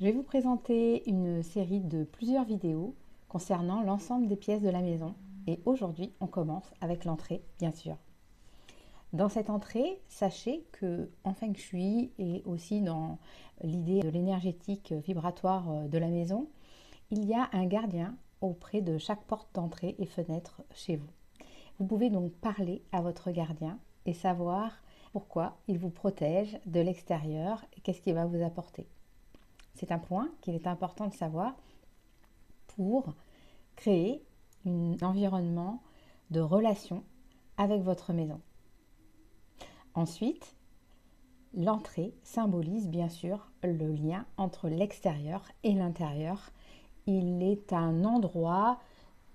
Je vais vous présenter une série de plusieurs vidéos concernant l'ensemble des pièces de la maison. Et aujourd'hui, on commence avec l'entrée, bien sûr. Dans cette entrée, sachez que en Feng Shui et aussi dans l'idée de l'énergétique vibratoire de la maison, il y a un gardien auprès de chaque porte d'entrée et fenêtre chez vous. Vous pouvez donc parler à votre gardien et savoir pourquoi il vous protège de l'extérieur et qu'est-ce qu'il va vous apporter. C'est un point qu'il est important de savoir pour créer un environnement de relation avec votre maison. Ensuite, l'entrée symbolise bien sûr le lien entre l'extérieur et l'intérieur. Il est un endroit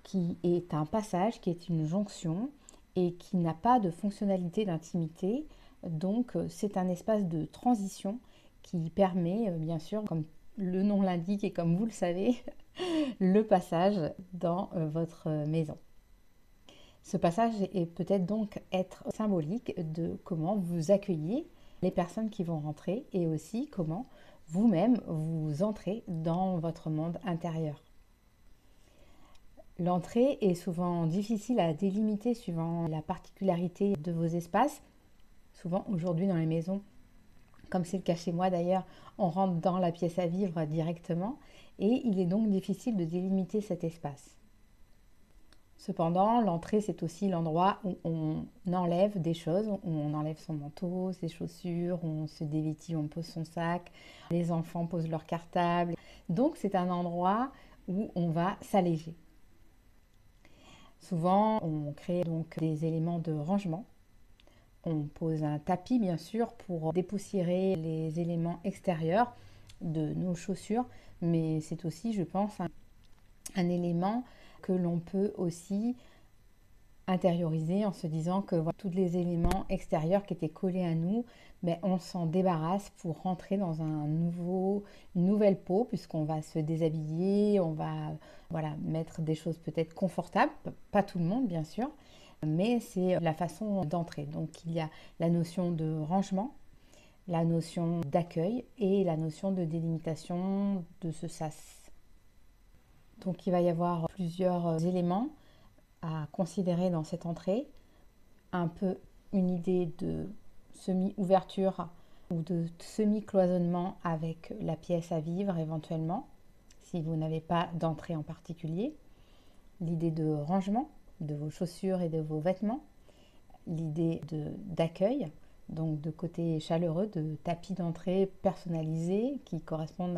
qui est un passage, qui est une jonction et qui n'a pas de fonctionnalité d'intimité. Donc c'est un espace de transition qui permet bien sûr, comme le nom l'indique et comme vous le savez, le passage dans votre maison. Ce passage est peut-être donc être symbolique de comment vous accueillez les personnes qui vont rentrer et aussi comment vous-même vous entrez dans votre monde intérieur. L'entrée est souvent difficile à délimiter suivant la particularité de vos espaces. Souvent aujourd'hui dans les maisons, comme c'est le cas chez moi d'ailleurs, on rentre dans la pièce à vivre directement et il est donc difficile de délimiter cet espace. Cependant, l'entrée c'est aussi l'endroit où on enlève des choses, où on enlève son manteau, ses chaussures, on se dévêtit, on pose son sac, les enfants posent leur cartable. Donc c'est un endroit où on va s'alléger. Souvent, on crée donc des éléments de rangement. On pose un tapis, bien sûr, pour dépoussiérer les éléments extérieurs de nos chaussures, mais c'est aussi, je pense, un élément que l'on peut aussi intérioriser en se disant que voilà, tous les éléments extérieurs qui étaient collés à nous, on s'en débarrasse pour rentrer dans une nouvelle peau, puisqu'on va se déshabiller, on va mettre des choses peut-être confortables, pas tout le monde bien sûr, mais c'est la façon d'entrer. Donc il y a la notion de rangement, la notion d'accueil et la notion de délimitation de ce sas. Donc il va y avoir plusieurs éléments à considérer dans cette entrée. Un peu une idée de semi-ouverture ou de semi-cloisonnement avec la pièce à vivre éventuellement, si vous n'avez pas d'entrée en particulier. L'idée de rangement de vos chaussures et de vos vêtements. L'idée d'accueil, donc de côté chaleureux, de tapis d'entrée personnalisé qui correspondent